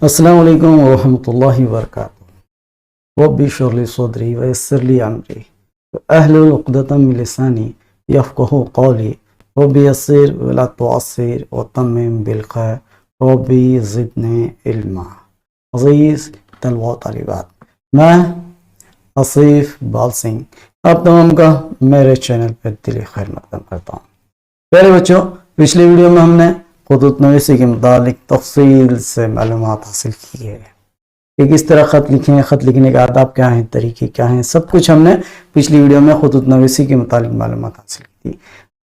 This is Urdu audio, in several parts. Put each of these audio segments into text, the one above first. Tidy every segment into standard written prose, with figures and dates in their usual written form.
السلام علیکم ورحمۃ اللہ وبرکاتہ۔ رب اشرح لی صدری ویسر لی امری واحلل عقدۃ من لسانی یفقہوا قولی رب یسر ولا تعسر وتمم بالخیر رب زدنی علما۔ عزیز طلباء و طالبات، میں آصف بال سنگھ آپ تمام کا میرے چینل پر دلی خیر مقدم کرتا ہوں۔ پہلے بچوں، پچھلی ویڈیو میں ہم نے خطوط نویسی کے متعلق تفصیل سے معلومات حاصل کی ہے کہ کس طرح خط لکھیں، خط لکھنے کے آداب کیا ہیں، طریقے کیا ہیں، سب کچھ ہم نے پچھلی ویڈیو میں خطوط نویسی کے متعلق معلومات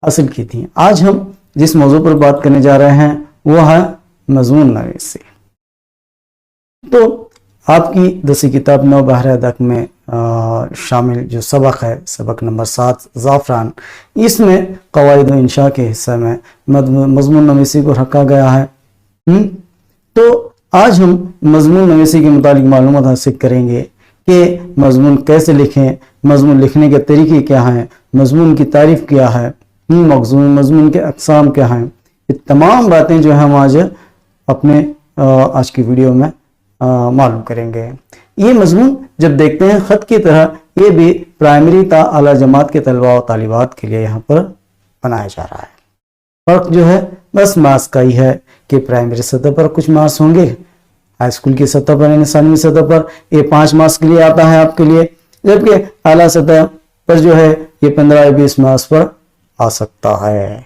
حاصل کی تھی۔ آج ہم جس موضوع پر بات کرنے جا رہے ہیں وہ ہے مضمون نویسی۔ تو آپ کی درسی کتاب نو بحر ادب میں شامل جو سبق ہے، سبق نمبر 7 زعفران، اس میں قواعد و انشاء کے حصہ میں مضمون نویسی کو رکھا گیا ہے۔ تو آج ہم مضمون نویسی کے متعلق معلومات حاصل کریں گے کہ مضمون کیسے لکھیں، مضمون لکھنے کے طریقے کیا ہیں، مضمون کی تعریف کیا ہے، مضمون کے اقسام کیا ہیں۔ یہ تمام باتیں جو ہم آج کی ویڈیو میں معلوم کریں گے۔ یہ مضمون جب دیکھتے ہیں خط کی طرح، یہ بھی پرائمری تا اعلیٰ جماعت کے طلباء و طالبات کے لیے یہاں پر بنایا جا رہا ہے۔ فرق جو ہے بس مارکس کا ہی ہے کہ پرائمری سطح پر کچھ مارکس ہوں گے، ہائی اسکول کی سطح پر یعنی ثانوی سطح پر یہ 5 مارکس کے لیے آتا ہے آپ کے لیے، جبکہ اعلیٰ سطح پر جو ہے یہ 15 یا 20 مارکس پر آ سکتا ہے۔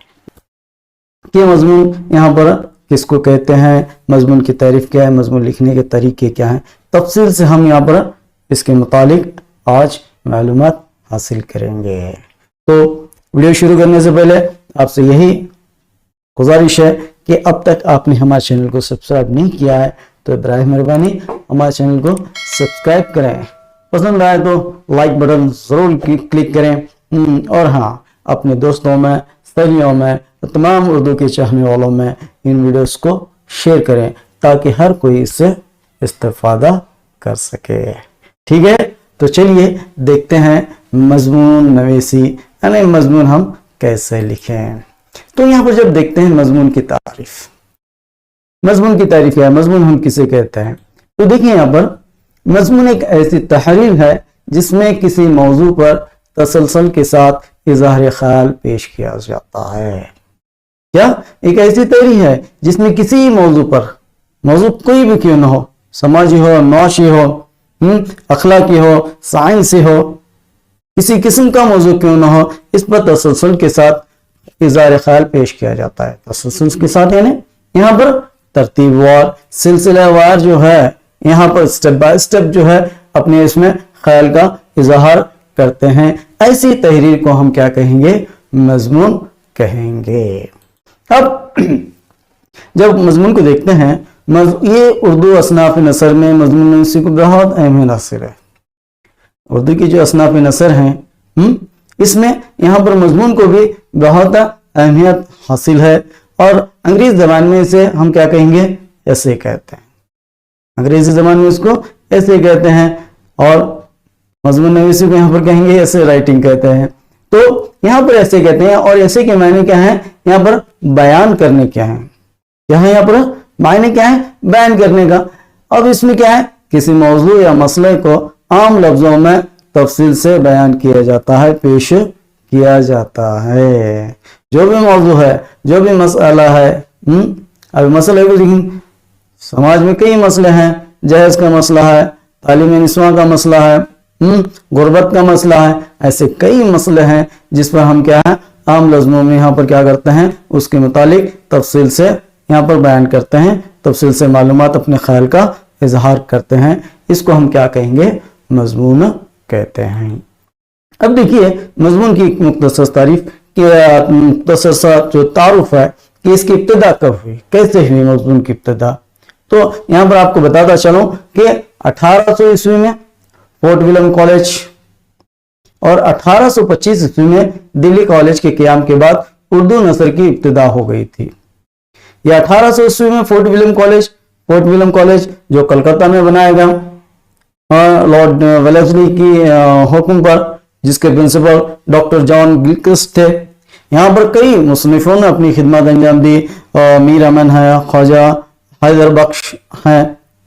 کہ مضمون یہاں پر کس کو کہتے ہیں، مضمون کی تعریف کیا ہے، مضمون لکھنے کے طریقے کیا ہیں، تفصیل سے ہم یہاں پر اس کے متعلق آج معلومات حاصل کریں گے۔ تو ویڈیو شروع کرنے سے پہلے آپ سے یہی گزارش ہے کہ اب تک آپ نے ہمارے چینل کو سبسکرائب نہیں کیا ہے تو براہ مہربانی ہمارے چینل کو سبسکرائب کریں، پسند آئے تو لائک بٹن ضرور کلک کریں، اور ہاں اپنے دوستوں میں، سہیلیوں میں، تمام اردو کے چاہنے والوں میں ان ویڈیوز کو شیئر کریں تاکہ ہر کوئی اس سے استفادہ کر سکے۔ ٹھیک ہے، تو چلیے دیکھتے ہیں مضمون نویسی یعنی مضمون ہم کیسے لکھیں۔ تو یہاں پر جب دیکھتے ہیں مضمون کی تعریف، مضمون کی تعریف کیا ہے، مضمون ہم کسے کہتے ہیں، تو دیکھیں یہاں پر مضمون ایک ایسی تحریر ہے جس میں کسی موضوع پر تسلسل کے ساتھ اظہار خیال پیش کیا جاتا ہے۔ کیا ایک ایسی تحریر ہے جس میں کسی موضوع پر، موضوع کوئی بھی کیوں نہ ہو، سماجی ہو، معاشی ہو، اخلاقی ہو، سائنسی ہو، کسی قسم کا موضوع کیوں نہ ہو، اس پر تسلسل کے ساتھ اظہار خیال پیش کیا جاتا ہے۔ تسلسل کے ساتھ یعنی یہاں پر ترتیب وار، سلسلہ وار جو ہے، یہاں پر سٹیپ بائی سٹیپ جو ہے اپنے اس میں خیال کا اظہار کرتے ہیں۔ ایسی تحریر کو ہم کیا کہیں گے، مضمون کہیں گے۔ اب جب مضمون کو دیکھتے ہیں، یہ اردو اصناف نثر میں مضمون نویسی کو بہت اہم عنصر ہے۔ اردو کی جو اصناف نثر ہیں اس میں یہاں پر مضمون کو بھی بہت اہمیت حاصل ہے، اور انگریزی زبان میں اسے ہم کیا کہیں گے، ایسے کہتے ہیں۔ انگریزی زبان میں اس کو ایسے کہتے ہیں، اور مضمون نویسی کو یہاں پر کہیں گے ایسے رائٹنگ کہتے ہیں۔ تو یہاں پر ایسے کہتے ہیں، اور ایسے کے معنی کیا ہیں، یہاں پر بیان کرنے کیا ہیں، یہاں پر معنی کیا ہے، بیان کرنے کا۔ اب اس میں کیا ہے، کسی موضوع یا مسئلے کو عام لفظوں میں تفصیل سے بیان کیا جاتا ہے، پیش کیا جاتا ہے۔ جو بھی موضوع ہے، جو بھی مسئلہ ہے، اب مسئلے کو دیکھیں، سماج میں کئی مسئلے ہیں، جہیز کا مسئلہ ہے، تعلیم نسواں کا مسئلہ ہے، غربت کا مسئلہ ہے، ایسے کئی مسئلے ہیں جس پر ہم کیا ہے، عام لفظوں میں یہاں پر کیا کرتے ہیں، اس کے متعلق تفصیل سے یہاں پر بیان کرتے ہیں، تفصیل سے معلومات اپنے خیال کا اظہار کرتے ہیں۔ اس کو ہم کیا کہیں گے، مضمون کہتے ہیں۔ اب دیکھیے مضمون کی ایک مختصر تعریف، مختصر سا جو تعارف ہے کہ اس کی ابتدا کب ہوئی، کیسے ہوئی مضمون کی ابتدا۔ تو یہاں پر آپ کو بتاتا چلوں کہ 1800 عیسوی میں فورٹ ولیم کالج اور 1825 عیسوی میں دلی کالج کے قیام کے بعد اردو نثر کی ابتدا ہو گئی تھی۔ یہ 1800 عیسوی میں فورٹ ولیم کالج جو کلکتہ میں بنایا گیا لارڈ ویلزلی کی حکم پر، جس کے پرنسپل ڈاکٹر جان گلکرسٹ تھے۔ یہاں پر کئی مصنفوں نے اپنی خدمات انجام دی، میر امن ہے، خواجہ حیدر بخش ہیں،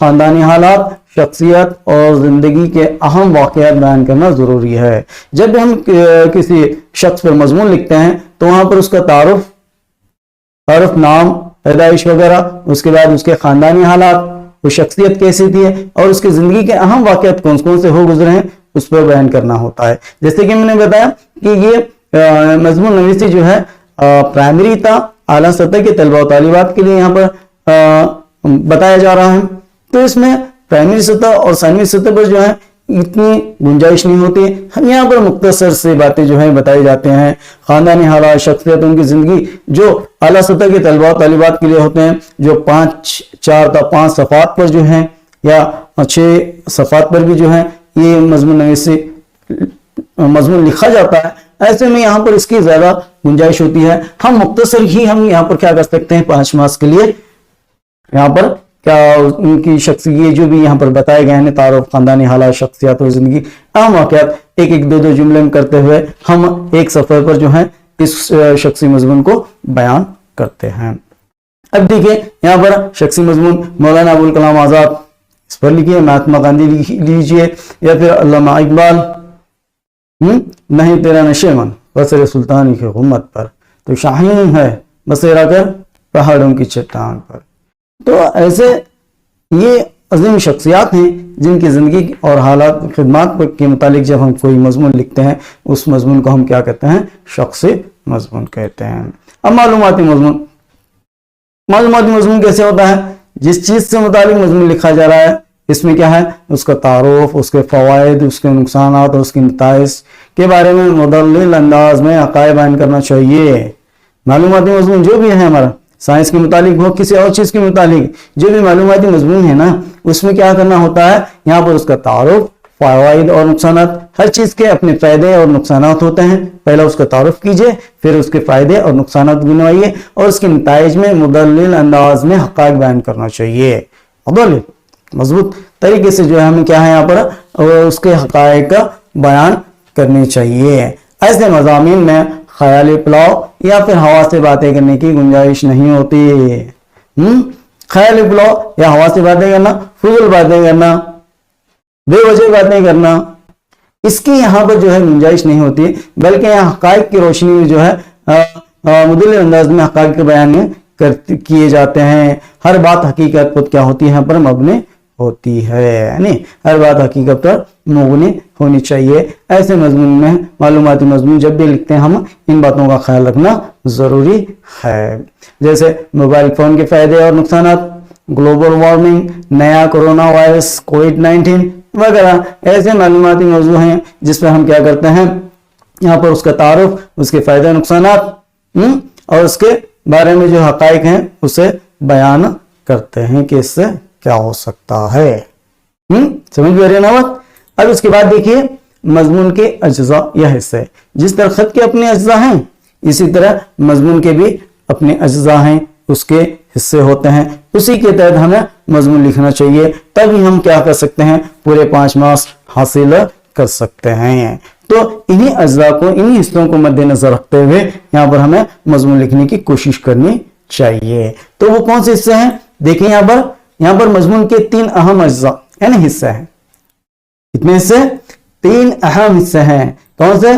خاندانی حالات، شخصیت اور زندگی کے اہم واقعات بیان کرنا ضروری ہے۔ جب بھی ہم کسی شخص پر مضمون لکھتے ہیں تو وہاں پر اس کا تعارف، نام، پیدائش وغیرہ، اس کے بعد اس کے خاندانی حالات، وہ شخصیت کیسی تھی اور اس کی زندگی کے اہم واقعات کون کون سے ہو گزرے ہیں اس پر بیان کرنا ہوتا ہے۔ جیسے کہ میں نے بتایا کہ یہ مضمون نویسی جو ہے پرائمری تا اعلیٰ سطح کے طلبہ و طالبات کے لیے یہاں پر بتایا جا رہا ہے۔ تو اس میں پرائمری سطح اور ثانوی سطح پر جو ہے اتنی گنجائش نہیں ہوتی، یہاں پر مختصر سے باتیں جو ہیں بتائی جاتے ہیں۔ خاندانی حالات، شخصیت، ان کی زندگی جو اعلیٰ سطح کے طلبہ و طالبات کے لیے ہوتے ہیں، جو 4 تا 5 صفحات پر جو ہیں یا 6 صفحات پر بھی جو ہے یہ مضمون لکھا جاتا ہے، ایسے میں یہاں پر اس کی زیادہ گنجائش ہوتی ہے۔ ہم مختصر ہی ہم یہاں پر کیا کر سکتے ہیں 5 مارکس کے لیے یہاں پر کیا ان کی شخصیت جو بھی یہاں پر بتائے گئے ہیں، تعارف، خاندانی حالات، شخصیات اور زندگی اہم واقعات، ایک 2 جملے میں کرتے ہوئے ہم ایک صفحے پر جو ہے اس شخصی مضمون کو بیان کرتے ہیں۔ اب دیکھیں یہاں پر شخصی مضمون مولانا ابوالکلام آزاد اس پر لکھیے، مہاتما گاندھی لیجیے، یا پھر علامہ اقبال نہیں تیرا نشے من بسر سلطانی کی غمت پر، تو شاہین ہے بسیرا کر پہاڑوں کی چٹان پر۔ تو ایسے یہ عظیم شخصیات ہیں جن کی زندگی اور حالات، خدمات کے متعلق جب ہم کوئی مضمون لکھتے ہیں اس مضمون کو ہم کیا کہتے ہیں؟ شخصی مضمون کہتے ہیں۔ اب معلوماتی مضمون کیسے ہوتا ہے؟ جس چیز سے متعلق مضمون لکھا جا رہا ہے اس میں کیا ہے؟ اس کا تعارف، اس کے فوائد، اس کے نقصانات اور اس کی نتائج کے بارے میں مدلل انداز میں حقائق بیان کرنا چاہیے۔ معلوماتی مضمون جو بھی ہے ہمارا سائنس کے متعلق ہو، کسی اور چیز کے متعلق جو بھی معلوماتی مضمون ہے نا، اس میں کیا کرنا ہوتا ہے؟ یہاں پر اس کا تعارف، فوائد اور نقصانات، ہر چیز کے اپنے فائدے اور نقصانات ہوتے ہیں۔ پہلا اس کا تعارف کیجئے، پھر اس کے فائدے اور نقصانات گنوائیے اور اس کے نتائج میں مدلل انداز میں حقائق بیان کرنا چاہیے۔ مدلل مضبوط طریقے سے جو ہے ہمیں کیا ہے یہاں پر اس کے حقائق کا بیان کرنی چاہیے۔ ایسے مضامین میں خیالی پلاؤ یا پھر ہوا سے باتیں کرنے کی گنجائش نہیں ہوتی۔ خیالی پلاؤ یا ہوا سے باتیں کرنا، فضول باتیں کرنا، بے وجہ باتیں کرنا، اس کی یہاں پر جو ہے گنجائش نہیں ہوتی، بلکہ یہاں حقائق کی روشنی میں جو ہے مدلل انداز میں حقائق کے بیان کیے جاتے ہیں۔ ہر بات حقیقت پر کیا ہوتی ہے؟ یہاں پر مبنی ہوتی ہے، یعنی ہر بات حقیقت پر مبنی ہونی چاہیے۔ ایسے مضمون میں معلوماتی مضمون جب بھی لکھتے ہیں ہم ان باتوں کا خیال رکھنا ضروری ہے، جیسے موبائل فون کے فائدے اور نقصانات، گلوبل وارمنگ، نیا کرونا وائرس کووڈ-19 وغیرہ۔ ایسے معلوماتی موضوع ہیں جس پہ ہم کیا کرتے ہیں یہاں پر اس کا تعارف، اس کے فائدے نقصانات اور اس کے بارے میں جو حقائق ہیں اسے بیان کرتے ہیں کہ اس سے کیا ہو سکتا ہے۔ سمجھ میں آ رہی ہے نا بات؟ اب اس کے بعد دیکھیے مضمون کے اجزاء یا حصے۔ جس طرح خط کے اپنے اجزاء ہیں اسی طرح مضمون کے بھی اپنے اجزاء ہیں، اس کے حصے ہوتے ہیں، اسی کے تحت ہمیں مضمون لکھنا چاہیے، تبھی ہم کیا کر سکتے ہیں؟ پورے 5 مارکس حاصل کر سکتے ہیں۔ تو انہی اجزاء کو، انہی حصوں کو مد نظر رکھتے ہوئے یہاں پر ہمیں مضمون لکھنے کی کوشش کرنی چاہیے۔ تو وہ کون سے حصے ہیں؟ دیکھیں یہاں پر مضمون کے 3 اہم اجزاء یعنی حصے ہیں۔ کتنے حصے؟ 3 اہم حصے ہیں۔ کون سے؟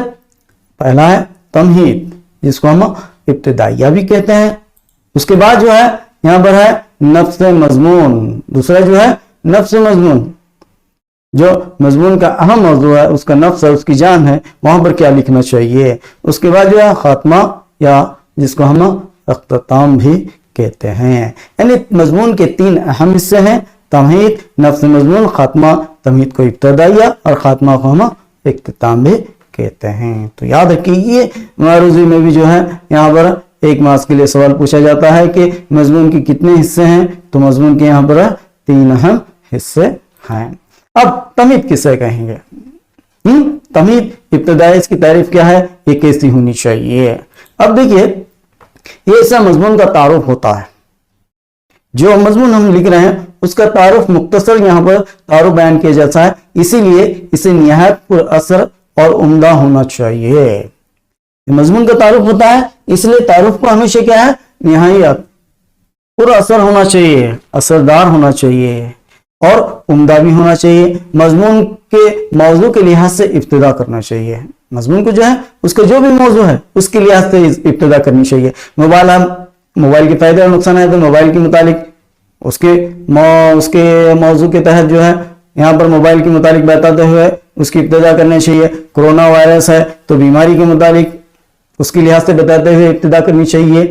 پہلا ہے تمہید، جس کو ہم ابتدائیہ بھی کہتے ہیں۔ اس کے بعد جو ہے یہاں پر ہے نفس مضمون، دوسرا جو ہے نفس مضمون، جو مضمون کا اہم موضوع ہے، اس کا نفس ہے، اس کی جان ہے، وہاں پر کیا لکھنا چاہیے۔ اس کے بعد جو ہے خاتمہ، یا جس کو ہم اختتام بھی کہتے ہیں۔ یعنی مضمون کے 3 اہم حصے ہیں، تمہید، نفس مضمون، خاتمہ۔ تمہید کو ابتدائیہ اور خاتمہ کو ہم اختتام بھی کہتے ہیں۔ تو یاد رکھیے معروضی میں بھی جو ہے یہاں پر 1 مارکس کے لیے سوال پوچھا جاتا ہے کہ مضمون کے کتنے حصے ہیں، تو مضمون کے یہاں پر 3 اہم حصے ہیں۔ اب تمہید کسے کہیں گے؟ تمہید ابتدائی اس کی تعریف کیا ہے، یہ کیسی ہونی چاہیے؟ اب دیکھیے یہ ایسا مضمون کا تعارف ہوتا ہے، جو مضمون ہم لکھ رہے ہیں اس کا تعارف مختصر یہاں پر تعارف بیان کیا جاتا ہے، اسی لیے اسے نہایت پر اثر اور عمدہ ہونا چاہیے۔ مضمون کا تعارف ہوتا ہے اس لیے تعارف کو ہمیشہ کیا ہے؟ نہایت پر اثر ہونا چاہیے، اثردار ہونا چاہیے، اور عمدہ بھی ہونا چاہیے. مضمون کے موضوع کے لحاظ سے ابتدا کرنا چاہیے. مضمون کو جو ہے اس کا جو بھی موضوع ہے اس کے لحاظ سے ابتدا کرنی چاہیے. موبائل کے فائدے اور نقصانات ہیں، موبائل کے متعلق اس کے موضوع کے تحت جو ہے یہاں پر موبائل کے متعلق بتاتے ہوئے اس کی ابتدا کرنی چاہیے. کرونا وائرس ہے تو بیماری کے متعلق اس کے لحاظ سے بتاتے ہوئے ابتدا کرنی چاہیے.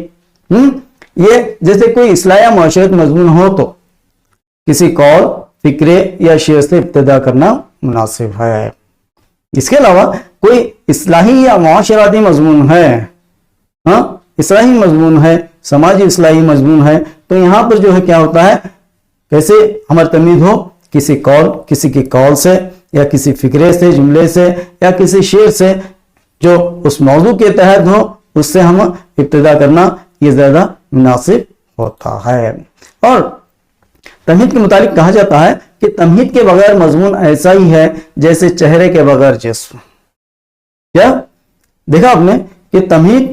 یہ جیسے کوئی اصلاح یا معاشرت مضمون ہو تو کسی قول، فکرے یا شعر سے ابتدا کرنا مناسب ہے. اس کے علاوہ کوئی اصلاحی یا معاشراتی مضمون ہے، اصلاحی مضمون ہے، سماجی اصلاحی مضمون ہے، تو یہاں پر جو ہے کیا ہوتا ہے، کیسے ہماری تمید ہو کسی کے قول سے یا کسی فکرے سے، جملے سے یا کسی شعر سے جو اس موضوع کے تحت ہو، اس سے ہم ابتدا کرنا یہ زیادہ مناسب ہوتا ہے. اور تمہید کے متعلق کہا جاتا ہے کہ تمہید کے بغیر مضمون ایسا ہی ہے جیسے چہرے کے بغیر جسم. کیا دیکھا آپ نے کہ تمہید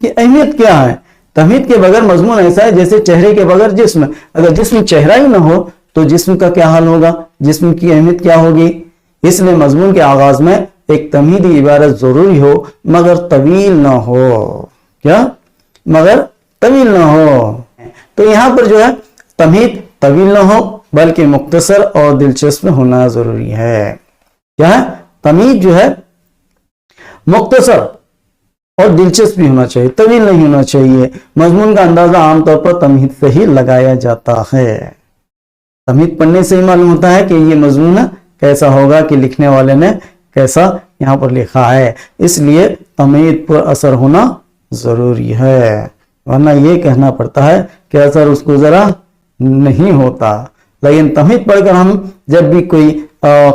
کی اہمیت کیا ہے؟ تمہید کے بغیر مضمون ایسا ہے جیسے چہرے کے بغیر جسم. اگر جسم چہرہ ہی نہ ہو تو جسم کا کیا حال ہوگا، جسم کی اہمیت کیا ہوگی؟ اس لیے مضمون کے آغاز میں ایک تمہیدی عبارت ضروری ہو مگر طویل نہ ہو. کیا؟ مگر طویل نہ ہو. تو یہاں پر جو ہے تمہید طویل نہ ہو بلکہ مختصر اور دلچسپ ہونا ضروری ہے. کیا ہے؟ تمہید جو ہے مختصر اور دلچسپ بھی ہونا چاہیے، طویل نہیں ہونا چاہیے. مضمون کا اندازہ عام طور پر تمہید سے ہی لگایا جاتا ہے. تمہید پڑھنے سے ہی معلوم ہوتا ہے کہ یہ مضمون کیسا ہوگا، کہ لکھنے والے نے کیسا یہاں پر لکھا ہے. اس لیے تمہید پر اثر ہونا ضروری ہے، ورنہ یہ کہنا پڑتا ہے کہ اثر اس کو ذرا نہیں ہوتا. لیکن تمہید پڑھ کر ہم جب بھی کوئی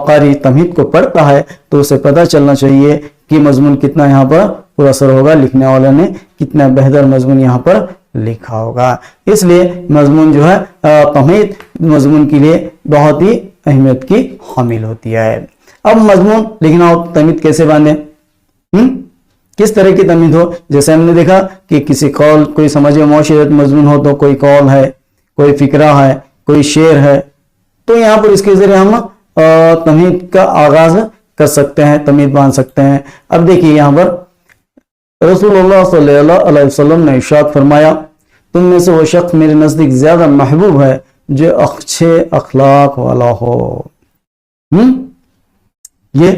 قاری تمہید کو پڑھتا ہے تو اسے پتہ چلنا چاہیے کہ مضمون کتنا یہاں پر اثر ہوگا، لکھنے والے نے کتنا بہتر مضمون یہاں پر لکھا ہوگا. اس لیے مضمون جو ہے تمہید مضمون کے لیے بہت ہی اہمیت کی حامل ہوتی ہے. اب مضمون لکھنا ہو تمہید کیسے باندھیں، کس طرح کی تمہید ہو؟ جیسے ہم نے دیکھا کہ کسی قول، کوئی سماجی معاشرت مضمون ہو تو کوئی قول ہے، کوئی فکرہ ہے، کوئی شعر ہے، تو یہاں پر اس کے ذریعے ہم تمہید کا آغاز کر سکتے ہیں، تمہید باندھ سکتے ہیں. اب دیکھیے یہاں پر رسول اللہ صلی اللہ علیہ وسلم نے ارشاد فرمایا، تم میں سے وہ شخص میرے نزدیک زیادہ محبوب ہے جو اچھے اخلاق والا ہو. یہ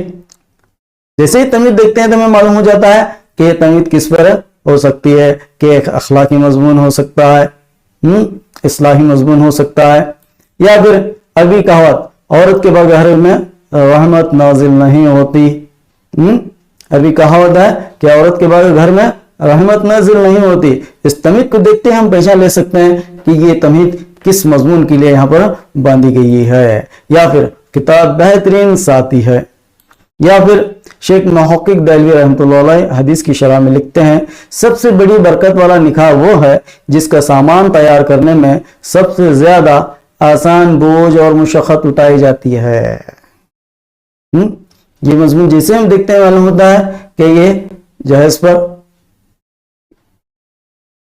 جیسے ہی تمہید دیکھتے ہیں تو ہمیں معلوم ہو جاتا ہے کہ یہ تمہید کس پر ہو سکتی ہے، کہ ایک اخلاقی مضمون ہو سکتا ہے، اصلاحی مضمون ہو سکتا ہے، یا پھر عربی کہاوت عورت کے بغیر میں رحمت نازل نہیں ہوتی. عربی کہاوت ہے کہ عورت کے بغیر گھر میں رحمت نازل نہیں ہوتی. اس تمہید کو دیکھتے ہم پہچان لے سکتے ہیں کہ یہ تمہید کس مضمون کے لیے یہاں پر باندھی گئی ہے. یا پھر کتاب بہترین ساتھی ہے. یا پھر شیخ محقق دہلوی رحمۃ اللہ علیہ حدیث کی شرح میں لکھتے ہیں، سب سے بڑی برکت والا نکاح وہ ہے جس کا سامان تیار کرنے میں سب سے زیادہ آسان بوجھ اور مشقت اٹھائی جاتی ہے. یہ مضمون جیسے ہم دیکھتے ہیں معلوم ہوتا ہے کہ یہ جہیز پر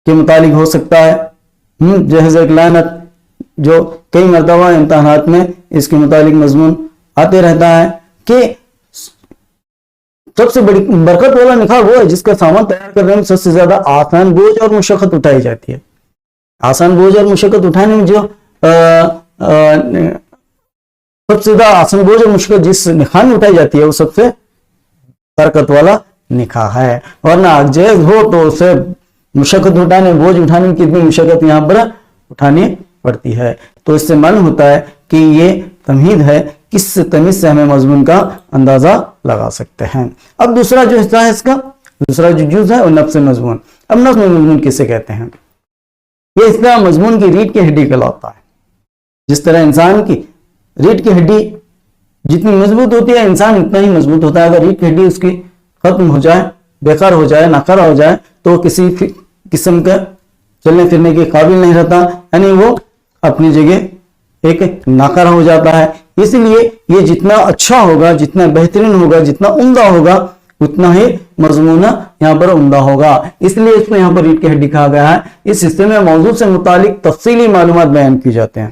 کے متعلق ہو سکتا ہے. جہیز ایک لعنت جو کئی مرتبہ امتحانات میں اس کے متعلق مضمون آتے رہتا ہے کہ سب سے بڑی برکت والا نکاح وہ ہے جس کا سامان تیار کرنے میں سب سے زیادہ آسان بوجھ اور مشقت اٹھائی جاتی ہے. آسان بوجھ اور مشقت اٹھانے میں جو سب سے زیادہ آسان بوجھ اور مشقت جس نکاح میں اٹھائی جاتی ہے وہ سب سے برکت والا نکاح ہے. ورنہ جائز ہو تو اسے مشقت اٹھانے، بوجھ اٹھانے میں کتنی مشقت یہاں پر اٹھانی پڑتی ہے. تو اس سے معلوم ہوتا ہے کہ یہ تمہید ہے، کس تمہید سے ہمیں مضمون کا اندازہ لگا سکتے ہیں. اب دوسرا جو حصہ ہے اس کا، دوسرا جو جز ہے وہ نفس مضمون. اب نفس مضمون کسے کہتے ہیں؟ یہ اس طرح مضمون کی ریڑھ کی ہڈی کہلاتا ہے. جس طرح انسان کی ریڑھ کی ہڈی جتنی مضبوط ہوتی ہے انسان اتنا ہی مضبوط ہوتا ہے. اگر ریڑھ کی ہڈی اس کی ختم ہو جائے، بیکار ہو جائے، ناکارہ ہو جائے تو کسی قسم کا چلنے پھرنے کے قابل نہیں رہتا، یعنی وہ اپنی جگہ ایک ناکارہ ہو جاتا ہے. اس لیے یہ جتنا اچھا ہوگا، جتنا بہترین ہوگا، جتنا عمدہ ہوگا اتنا ہی مضمون یہاں پر عمدہ ہوگا. اس لیے اس کو یہاں پر ریڑھ کی ہڈی کہا گیا ہے. اس حصے میں موضوع سے متعلق تفصیلی معلومات بیان کی جاتے ہیں.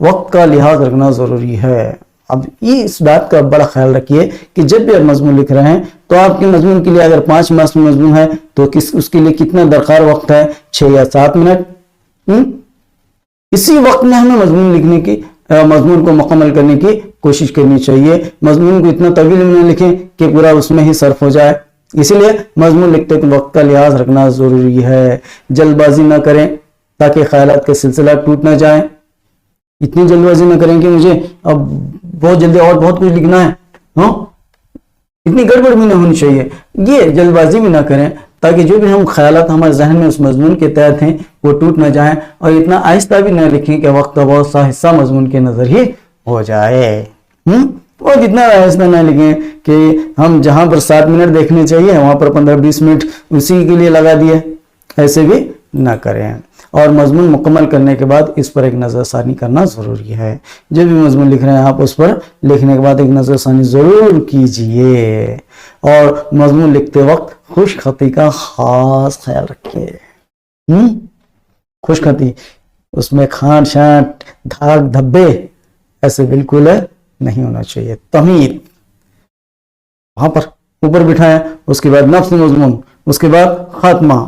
وقت کا لحاظ رکھنا ضروری ہے۔ اب یہ اس بات کا بڑا خیال رکھیے کہ جب بھی آپ مضمون لکھ رہے ہیں تو آپ کے مضمون کے لیے اگر 5 مارکس میں مضمون ہے تو اس کے لیے کتنا درکار وقت ہے؟ 6 یا 7 منٹ۔ اسی وقت میں ہمیں مضمون لکھنے کی مضمون کو مکمل کرنے کی کوشش کرنی چاہیے۔ مضمون کو اتنا طویل نہ لکھیں کہ پورا اس میں ہی صرف ہو جائے، اسی لیے مضمون لکھتے وقت کا لحاظ رکھنا ضروری ہے۔ جلد بازی نہ کریں تاکہ خیالات کا سلسلہ ٹوٹ نہ جائے۔ اتنی جلد بازی نہ کریں کہ مجھے اب بہت جلدی اور بہت کچھ لکھنا ہے، اتنی گڑبڑ بھی نہ ہونی چاہیے۔ یہ جلد بازی بھی نہ کریں تاکہ جو بھی ہم خیالات ہمارے ذہن میں اس مضمون کے تحت ہیں وہ ٹوٹ نہ جائیں، اور اتنا آہستہ بھی نہ لکھیں کہ وقت کا بہت سا حصہ مضمون کے نظر ہی ہو جائے، اور اتنا آہستہ نہ لکھیں کہ ہم جہاں پر 7 منٹ دیکھنے چاہیے وہاں پر 15-20 منٹ اسی کے لیے لگا دیے، ایسے بھی نہ کریں۔ اور مضمون مکمل کرنے کے بعد اس پر ایک نظر ثانی کرنا ضروری ہے۔ جو بھی مضمون لکھ رہے ہیں آپ اس پر لکھنے کے بعد ایک نظر ثانی ضرور کیجئے، اور مضمون لکھتے وقت خوش خطی کا خاص خیال رکھیے۔ خوش خطی، اس میں کھانٹ شانٹ دھاگ دھبے ایسے بالکل نہیں ہونا چاہیے۔ تمہید وہاں پر اوپر بٹھائیں، اس کے بعد نفس مضمون، اس کے بعد خاتمہ،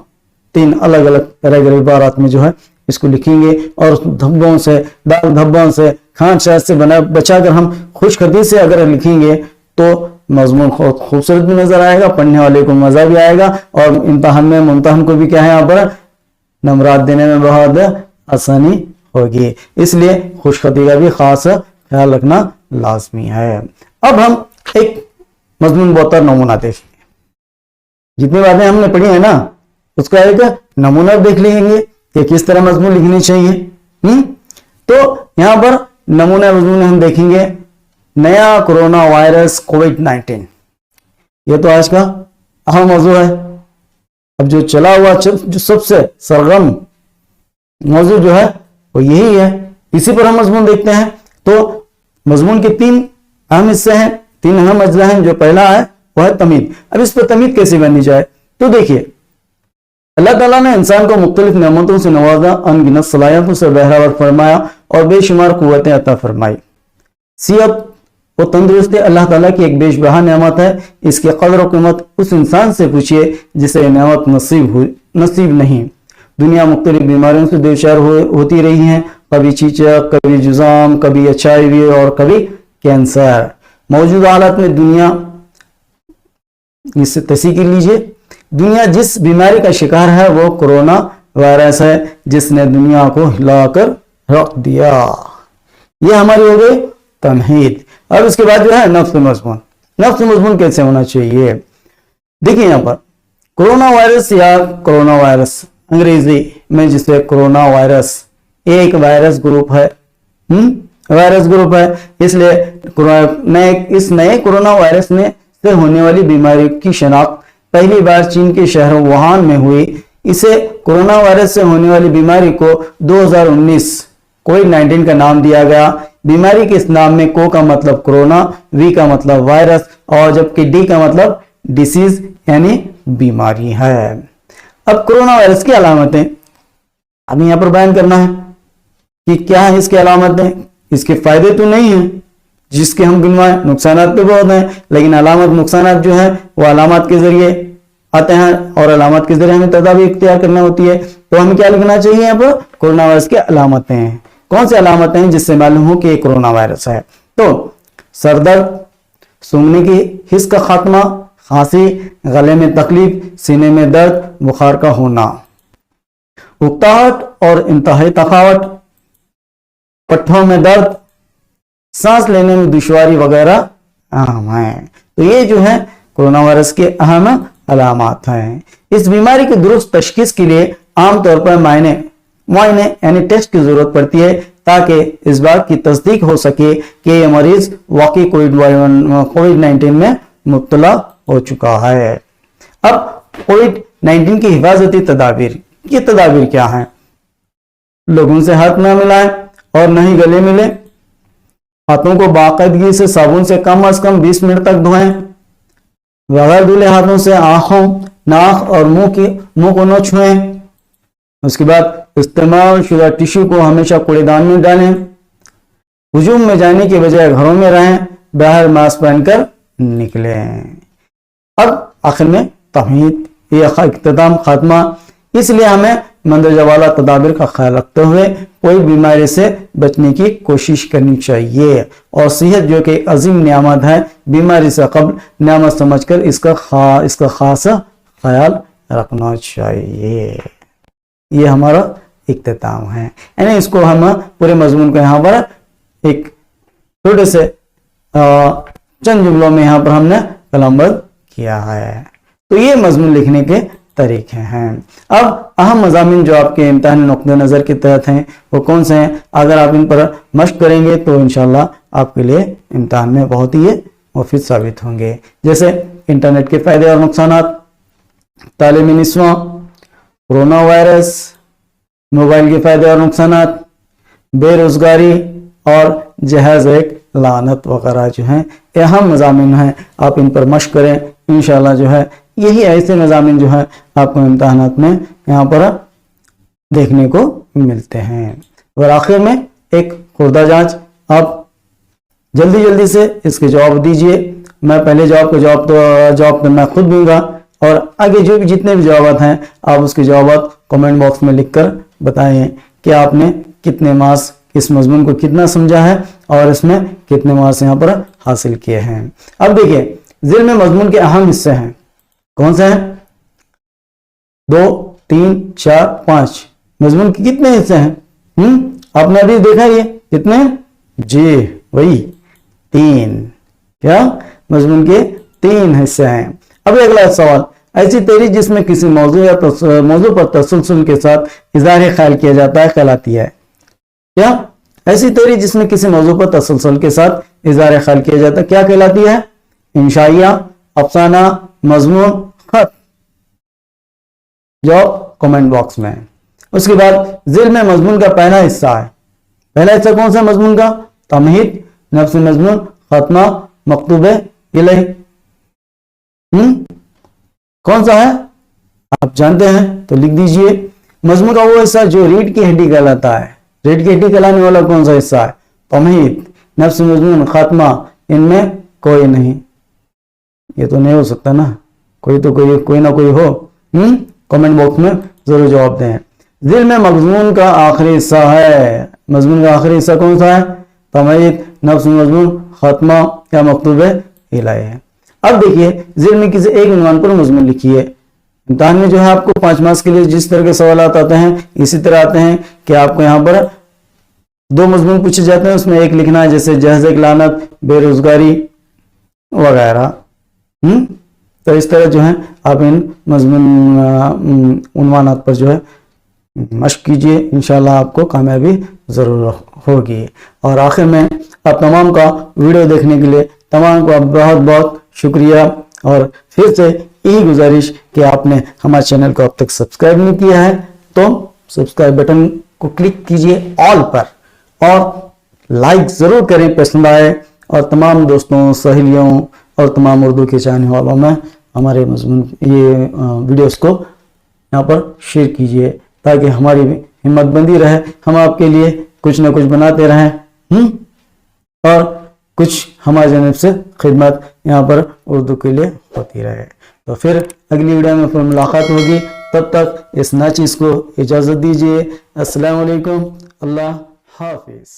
3 الگ الگ پیراگراف عبارات میں جو ہے اس کو لکھیں گے، اور دھبوں سے داغ دھبوں سے کھانٹ شانٹ سے بچا کر ہم خوش خطی سے اگر لکھیں گے تو مضمون خوبصورت بھی نظر آئے گا، پڑھنے والے کو مزہ بھی آئے گا، اور امتحان میں ممتحن کو بھی کیا ہے یہاں پر نمرات دینے میں بہت آسانی ہوگی۔ اس لیے خوش خطی کا بھی خاص خیال رکھنا لازمی ہے۔ اب ہم ایک مضمون بطور نمونہ دیکھیں گے، جتنی باتیں ہم نے پڑھی ہیں نا اس کا ایک نمونہ دیکھ لیں گے کہ کس طرح مضمون لکھنی چاہیے۔ تو یہاں پر نمونہ مضمون ہم دیکھیں گے، نیا کورونا وائرس کووڈ-19، یہ تو آج کا اہم موضوع ہے۔ اب جو چلا ہوا جو سب سے سرگرم موضوع جو ہے وہ یہی ہے، اسی پر ہم مضمون دیکھتے ہیں۔ تو مضمون کے 3 اہم حصے ہیں، 3 اہم اجزاء ہیں۔ جو پہلا ہے وہ ہے تمہید۔ اب اس پر تمہید کیسے بنی جائے تو دیکھیے، اللہ تعالیٰ نے انسان کو مختلف نعمتوں سے نوازا، ان گنت صلاحیتوں سے بہرور فرمایا، اور بے شمار قوتیں عطا فرمائی۔ صحت و تندرستی اللہ تعالیٰ کی ایک بیش بہا نعمت ہے، اس کی قدر و قیمت اس انسان سے پوچھئے جسے نعمت نصیب نہیں۔ دنیا مختلف بیماریوں سے دوچار ہوتی رہی ہیں، کبھی چیچک، کبھی جزام، کبھی HIV اور کبھی کینسر۔ موجودہ حالات میں دنیا، اس سے تصحیح کر لیجئے، دنیا جس بیماری کا شکار ہے وہ کورونا وائرس ہے، جس نے دنیا کو ہلا کر رکھ دیا۔ یہ ہماری ہو گئی تمہید۔ اب اس کے بعد جو ہے نفس مضمون۔ نفس مضمون کیسے ہونا چاہیے؟ دیکھیں یہاں پر کورونا وائرس یا کورونا وائرس انگریزی میں جسے کورونا وائرس ایک وائرس گروپ ہے، وائرس گروپ ہے، اس لیے اس نئے کورونا وائرس سے ہونے والی بیماری کی شناخت پہلی بار چین کے شہر ووہان میں ہوئی۔ اسے کورونا وائرس سے ہونے والی بیماری کو 2019 کووڈ-19 کا نام دیا گیا۔ بیماری کے اس نام میں کو کا مطلب کورونا، وی کا مطلب وائرس، اور جبکہ ڈی کا مطلب ڈیسیز یعنی بیماری ہے۔ اب کورونا وائرس کی علامتیں اب یہاں پر بیان کرنا ہے کہ کیا ہے اس کی علامتیں۔ اس کے فائدے تو نہیں ہیں جس کے ہم گنوائیں، نقصانات بھی بہت ہیں، لیکن علامت نقصانات جو ہیں وہ علامات کے ذریعے آتے ہیں، اور علامات کے ذریعے ہمیں تدابیر اختیار کرنا ہوتی ہے۔ تو ہمیں کیا لکھنا چاہیے یہاں پر؟ کورونا وائرس کی علامتیں۔ کون سی علامتیں ہیں جس سے معلوم ہو کہ یہ کورونا وائرس ہے؟ تو سر درد، سونگنے کی حس کا خاتمہ، کھانسی، گلے میں تکلیف، سینے میں درد، بخار کا ہونا، اکتاہٹ اور انتہائی تھکاوٹ، پٹھوں میں درد، سانس لینے میں دشواری وغیرہ اہم ہیں۔ تو یہ جو ہے کورونا وائرس کے اہم علامات ہیں۔ اس بیماری کی درست تشخیص کے لیے عام طور پر معائنے یعنی ٹیسٹ کی ضرورت پڑتی ہے، تاکہ اس بات کی تصدیق ہو سکے کہ یہ مریض واقعی کووڈ-19 میں مبتلا ہو چکا ہے۔ اب کووڈ-19 کی حفاظتی تدابیر، یہ تدابیر کیا ہیں؟ لوگوں سے ہاتھ نہ ملائیں اور نہ ہی گلے ملیں، ہاتھوں کو باقاعدگی سے صابن سے کم از کم 20 منٹ تک دھوئیں، بغیر دھلے ہاتھوں سے آنکھوں، ناک اور منہ کو نہ چھوئیں۔ اس کے بعد استعمال شدہ ٹشو کو ہمیشہ کوڑے دان میں ڈالیں۔ ہجوم میں جانے کے بجائے گھروں میں رہیں, باہر ماسک پہن کر نکلیں. اب آخر میں تمہید, یہ اختتام خاتمہ. اس لیے ہمیں مندرجہ والا تدابیر کا خیال رکھتے ہوئے کوئی بیماری سے بچنے کی کوشش کرنی چاہیے, اور صحت جو کہ عظیم نعمت ہے, بیماری سے قبل نعمت سمجھ کر اس کا خاص خیال رکھنا چاہیے. یہ ہمارا اختتام ہے. یعنی اس کو ہم پورے مضمون کو یہاں پر ایک چھوٹے سے چند جملوں میں یہاں پر ہم نے قلم بند کیا ہے. تو یہ مضمون لکھنے کے طریقے ہیں. اب اہم مضامین جو آپ کے امتحان نقطہ نظر کے تحت ہیں وہ کون سے ہیں؟ اگر آپ ان پر مشق کریں گے تو انشاءاللہ آپ کے لیے امتحان میں بہت ہی مفید ثابت ہوں گے. جیسے انٹرنیٹ کے فائدے اور نقصانات, تعلیمی نسواں, کورونا وائرس, موبائل کے فائدے اور نقصانات, بے روزگاری اور جہیز ایک لعنت وغیرہ جو ہیں اہم مضامین ہیں. آپ ان پر مشق کریں, انشاءاللہ جو ہے یہی ایسے مضامین جو ہے آپ کو امتحانات میں یہاں پر دیکھنے کو ملتے ہیں. اور آخر میں ایک خوردہ جانچ, آپ جلدی سے اس کے جواب دیجئے. میں پہلے جواب میں خود دوں گا, اور آگے جو بھی جتنے بھی جوابات ہیں آپ اس کے جوابات کمنٹ باکس میں لکھ کر بتائیں کہ آپ نے کتنے مارکس اس مضمون کو کتنا سمجھا ہے اور اس میں کتنے مارکس یہاں پر حاصل کیے ہیں. اب دیکھیں ذیل میں مضمون کے اہم حصے ہیں, کون سے ہیں؟ 2 3 4 5. مضمون کے کتنے حصے ہیں؟ آپ نے ابھی دیکھا یہ کتنے؟ جی وہی 3. کیا مضمون کے 3 حصے ہیں. اب اگلا سوال, ایسی تحریر جس میں کسی موضوع پر تسلسل کے ساتھ اظہار خیال کیا جاتا ہے کہلاتی ہے. کیا ایسی تحریر جس میں کسی موضوع پر تسلسل کے ساتھ اظہار خیال کیا جاتا ہے کیا کہلاتی ہے؟ انشائیہ, افسانہ, مضمون, خط. جواب کمنٹ باکس میں. اس کے بعد ذیل میں مضمون کا پہلا حصہ ہے. پہلا حصہ کون سا مضمون کا؟ تمہید, نفس مضمون, خاتمہ, مکتوب الیہ. کون سا ہے آپ جانتے ہیں تو لکھ دیجئے. مضمون کا وہ حصہ جو ریڑھ کی ہڈی کہلاتا ہے. ریڑھ کی ہڈی کہلانے والا کون سا حصہ ہے؟ تمہید, نفس مضمون, خاتمہ. ان میں کوئی نہیں, یہ تو نہیں ہو سکتا نا, کوئی نہ کوئی ہو. کمنٹ باکس میں ضرور جواب دیں. ذیل میں مضمون کا آخری حصہ ہے. مضمون کا آخری حصہ کون سا ہے؟ تمہید, نفس مضمون, خاتمہ یا مکتوب الیہ ہے. اب دیکھیے ذیل میں کسی ایک عنوان پر مضمون لکھیے. امتحان میں جو ہے آپ کو 5 مارکس کے لیے جس طرح کے سوالات آتے ہیں اسی طرح آتے ہیں کہ آپ کو یہاں پر 2 مضمون پوچھے جاتے ہیں, اس میں ایک لکھنا ہے, جیسے جہیز ایک لعنت, بے روزگاری وغیرہ. تو اس طرح جو ہے آپ ان مضمون عنوانات پر جو ہے مشق کیجئے, انشاءاللہ آپ کو کامیابی ضرور ہوگی. اور آخر میں آپ تمام کا ویڈیو دیکھنے کے لیے تمام کو بہت بہت شکریہ, اور پھر سے یہی گزارش کہ آپ نے ہمارے چینل کو اب تک سبسکرائب نہیں کیا ہے تو سبسکرائب بٹن کو کلک کیجئے آل پر, اور لائک ضرور کریں پسند آئے, اور تمام دوستوں, سہیلیوں اور تمام اردو کے چاہنے والوں میں ہمارے مضمون یہ ویڈیوز کو یہاں پر شیئر کیجئے تاکہ ہماری ہمت بندی رہے, ہم آپ کے لیے کچھ نہ کچھ بناتے رہیں, اور کچھ ہماری جانب سے خدمت یہاں پر اردو کے لیے ہوتی رہے. تو پھر اگلی ویڈیو میں پھر ملاقات ہوگی, تب تک اس نئی چیز کو اجازت دیجیے. السلام علیکم, اللہ حافظ.